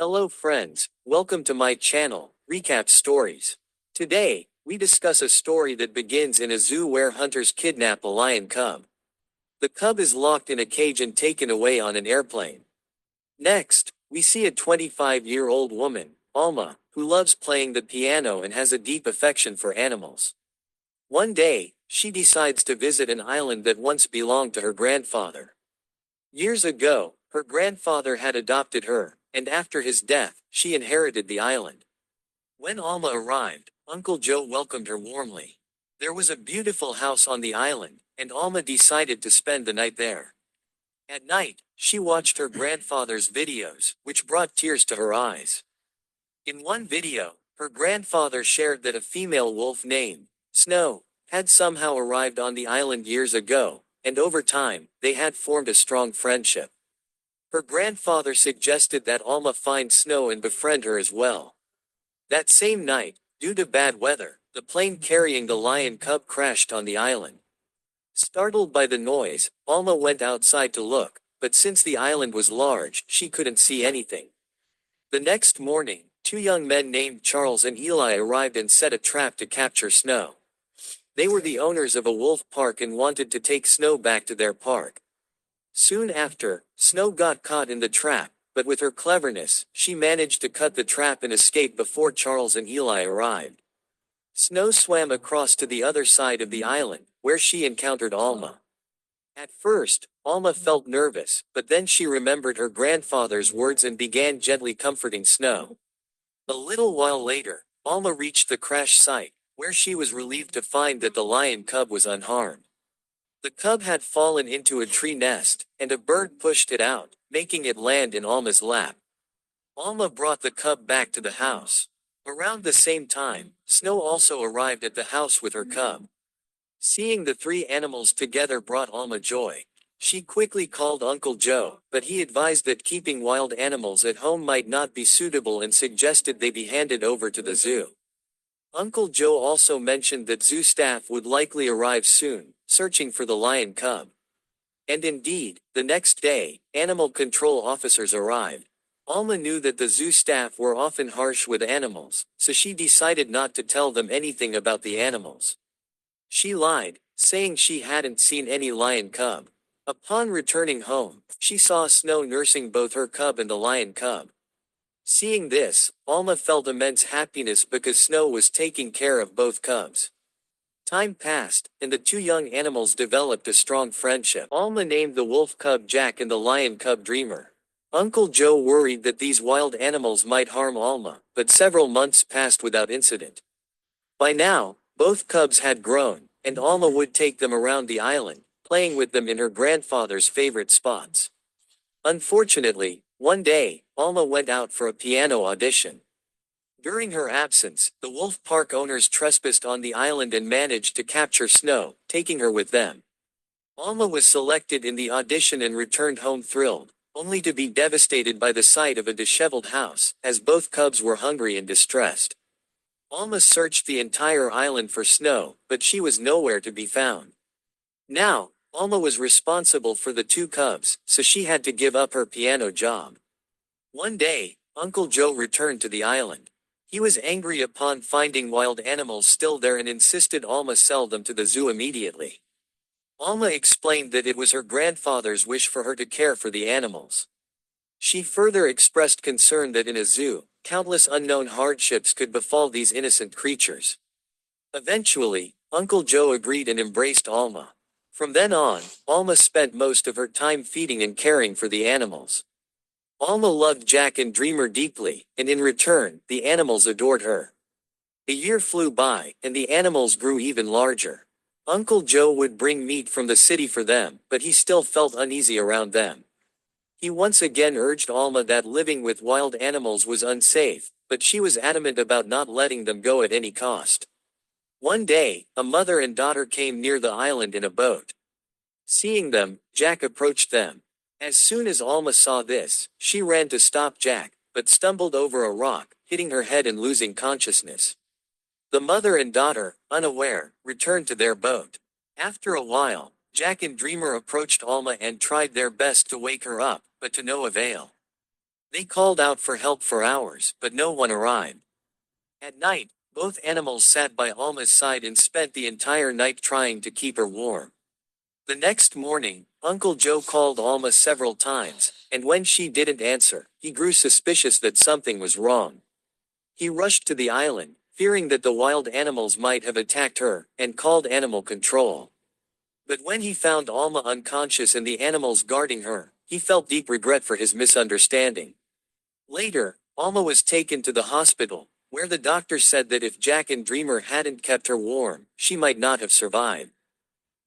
Hello friends, welcome to my channel, Recap Stories. Today, we discuss a story that begins in a zoo where hunters kidnap a lion cub. The cub is locked in a cage and taken away on an airplane. Next, we see a 25-year-old woman, Alma, who loves playing the piano and has a deep affection for animals. One day, she decides to visit an island that once belonged to her grandfather. Years ago, her grandfather had adopted her, and after his death, she inherited the island. When Alma arrived, Uncle Joe welcomed her warmly. There was a beautiful house on the island, and Alma decided to spend the night there. At night, she watched her grandfather's videos, which brought tears to her eyes. In one video, her grandfather shared that a female wolf named Snow had somehow arrived on the island years ago, and over time, they had formed a strong friendship. Her grandfather suggested that Alma find Snow and befriend her as well. That same night, due to bad weather, the plane carrying the lion cub crashed on the island. Startled by the noise, Alma went outside to look, but since the island was large, she couldn't see anything. The next morning, two young men named Charles and Eli arrived and set a trap to capture Snow. They were the owners of a wolf park and wanted to take Snow back to their park. Soon after, Snow got caught in the trap, but with her cleverness, she managed to cut the trap and escape before Charles and Eli arrived. Snow swam across to the other side of the island, where she encountered Alma. At first, Alma felt nervous, but then she remembered her grandfather's words and began gently comforting Snow. A little while later, Alma reached the crash site, where she was relieved to find that the lion cub was unharmed. The cub had fallen into a tree nest, and a bird pushed it out, making it land in Alma's lap. Alma brought the cub back to the house. Around the same time, Snow also arrived at the house with her cub. Seeing the three animals together brought Alma joy. She quickly called Uncle Joe, but he advised that keeping wild animals at home might not be suitable and suggested they be handed over to the zoo. Uncle Joe also mentioned that zoo staff would likely arrive soon, searching for the lion cub. And indeed, the next day, animal control officers arrived. Alma knew that the zoo staff were often harsh with animals, so she decided not to tell them anything about the animals. She lied, saying she hadn't seen any lion cub. Upon returning home, she saw Snow nursing both her cub and the lion cub. Seeing this, Alma felt immense happiness because Snow was taking care of both cubs. Time passed, and the two young animals developed a strong friendship. Alma named the wolf cub Jack and the lion cub Dreamer. Uncle Joe worried that these wild animals might harm Alma, but several months passed without incident. By now, both cubs had grown, and Alma would take them around the island, playing with them in her grandfather's favorite spots. Unfortunately, one day, Alma went out for a piano audition. During her absence, the wolf park owners trespassed on the island and managed to capture Snow, taking her with them. Alma was selected in the audition and returned home thrilled, only to be devastated by the sight of a disheveled house, as both cubs were hungry and distressed. Alma searched the entire island for Snow, but she was nowhere to be found. Now, Alma was responsible for the two cubs, so she had to give up her piano job. One day, Uncle Joe returned to the island. He was angry upon finding wild animals still there and insisted Alma sell them to the zoo immediately. Alma explained that it was her grandfather's wish for her to care for the animals. She further expressed concern that in a zoo, countless unknown hardships could befall these innocent creatures. Eventually, Uncle Joe agreed and embraced Alma. From then on, Alma spent most of her time feeding and caring for the animals. Alma loved Jack and Dreamer deeply, and in return, the animals adored her. A year flew by, and the animals grew even larger. Uncle Joe would bring meat from the city for them, but he still felt uneasy around them. He once again urged Alma that living with wild animals was unsafe, but she was adamant about not letting them go at any cost. One day, a mother and daughter came near the island in a boat. Seeing them, Jack approached them. As soon as Alma saw this, she ran to stop Jack, but stumbled over a rock, hitting her head and losing consciousness. The mother and daughter, unaware, returned to their boat. After a while, Jack and Dreamer approached Alma and tried their best to wake her up, but to no avail. They called out for help for hours, but no one arrived. At night, both animals sat by Alma's side and spent the entire night trying to keep her warm. The next morning, Uncle Joe called Alma several times, and when she didn't answer, he grew suspicious that something was wrong. He rushed to the island, fearing that the wild animals might have attacked her, and called animal control. But when he found Alma unconscious and the animals guarding her, he felt deep regret for his misunderstanding. Later, Alma was taken to the hospital, where the doctor said that if Jack and Dreamer hadn't kept her warm, she might not have survived.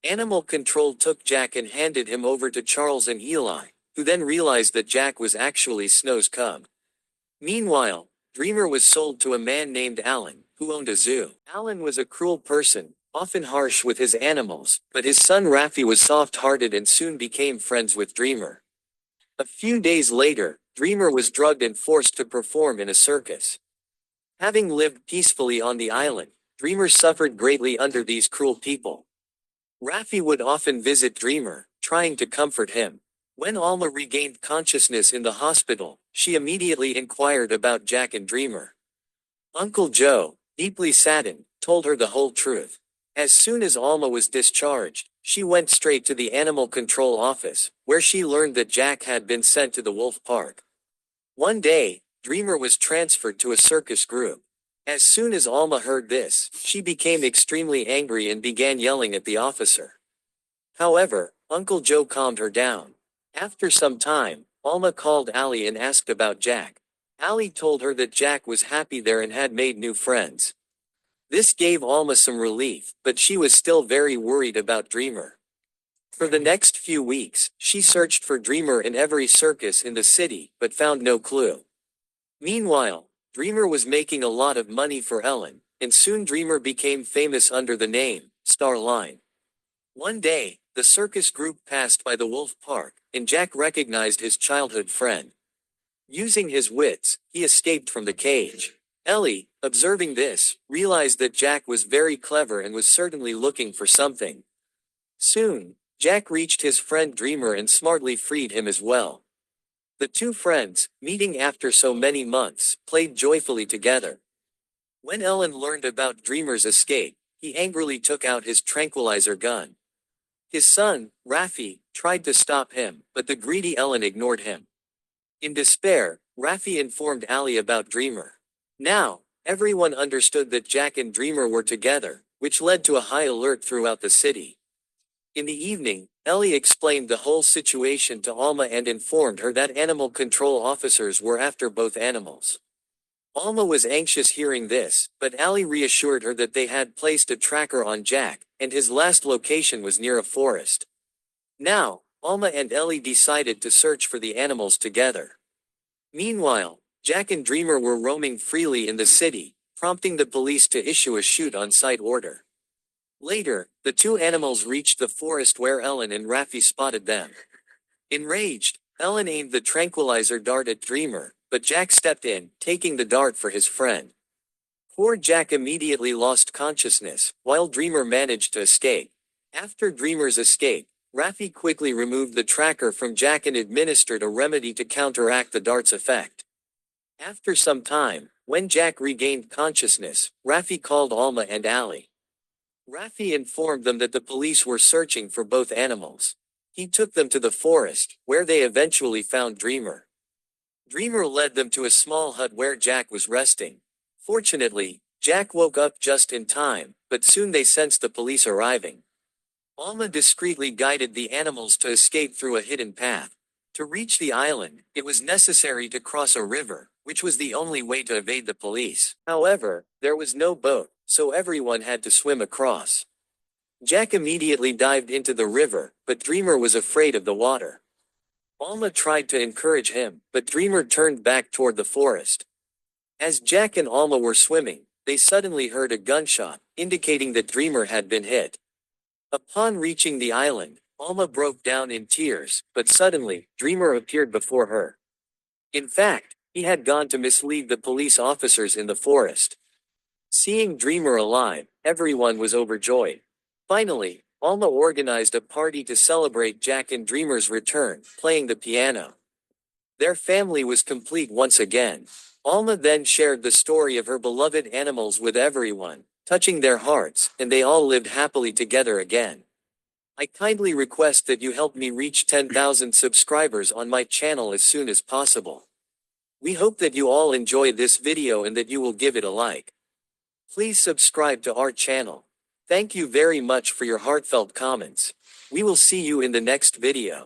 Animal control took Jack and handed him over to Charles and Eli, who then realized that Jack was actually Snow's cub. Meanwhile, Dreamer was sold to a man named Alan, who owned a zoo. Alan was a cruel person, often harsh with his animals, but his son Raffi was soft-hearted and soon became friends with Dreamer. A few days later, Dreamer was drugged and forced to perform in a circus. Having lived peacefully on the island, Dreamer suffered greatly under these cruel people. Raffi would often visit Dreamer, trying to comfort him. When Alma regained consciousness in the hospital, she immediately inquired about Jack and Dreamer. Uncle Joe, deeply saddened, told her the whole truth. As soon as Alma was discharged, she went straight to the animal control office, where she learned that Jack had been sent to the wolf park. One day, Dreamer was transferred to a circus group. As soon as Alma heard this, she became extremely angry and began yelling at the officer. However, Uncle Joe calmed her down. After some time, Alma called Allie and asked about Jack. Allie told her that Jack was happy there and had made new friends. This gave Alma some relief, but she was still very worried about Dreamer. For the next few weeks, she searched for Dreamer in every circus in the city, but found no clue. Meanwhile, Dreamer was making a lot of money for Ellen, and soon Dreamer became famous under the name, Starline. One day, the circus group passed by the wolf park, and Jack recognized his childhood friend. Using his wits, he escaped from the cage. Ellie, observing this, realized that Jack was very clever and was certainly looking for something. Soon, Jack reached his friend Dreamer and smartly freed him as well. The two friends, meeting after so many months, played joyfully together. When Ellen learned about Dreamer's escape, he angrily took out his tranquilizer gun. His son, Raffi, tried to stop him, but the greedy Ellen ignored him. In despair, Raffi informed Allie about Dreamer. Now, everyone understood that Jack and Dreamer were together, which led to a high alert throughout the city. In the evening, Ellie explained the whole situation to Alma and informed her that animal control officers were after both animals. Alma was anxious hearing this, but Allie reassured her that they had placed a tracker on Jack, and his last location was near a forest. Now, Alma and Ellie decided to search for the animals together. Meanwhile, Jack and Dreamer were roaming freely in the city, prompting the police to issue a shoot-on-sight order. Later, the two animals reached the forest where Ellen and Raffi spotted them. Enraged, Ellen aimed the tranquilizer dart at Dreamer, but Jack stepped in, taking the dart for his friend. Poor Jack immediately lost consciousness, while Dreamer managed to escape. After Dreamer's escape, Raffi quickly removed the tracker from Jack and administered a remedy to counteract the dart's effect. After some time, when Jack regained consciousness, Raffi called Alma and Allie. Raffi informed them that the police were searching for both animals. He took them to the forest, where they eventually found Dreamer. Dreamer led them to a small hut where Jack was resting. Fortunately, Jack woke up just in time, but soon they sensed the police arriving. Alma discreetly guided the animals to escape through a hidden path. To reach the island, it was necessary to cross a river, which was the only way to evade the police. However, there was no boat, so everyone had to swim across. Jack immediately dived into the river, but Dreamer was afraid of the water. Alma tried to encourage him, but Dreamer turned back toward the forest. As Jack and Alma were swimming, they suddenly heard a gunshot, indicating that Dreamer had been hit. Upon reaching the island, Alma broke down in tears, but suddenly, Dreamer appeared before her. In fact, he had gone to mislead the police officers in the forest. Seeing Dreamer alive, everyone was overjoyed. Finally, Alma organized a party to celebrate Jack and Dreamer's return, playing the piano. Their family was complete once again. Alma then shared the story of her beloved animals with everyone, touching their hearts, and they all lived happily together again. I kindly request that you help me reach 10,000 subscribers on my channel as soon as possible. We hope that you all enjoy this video and that you will give it a like. Please subscribe to our channel. Thank you very much for your heartfelt comments. We will see you in the next video.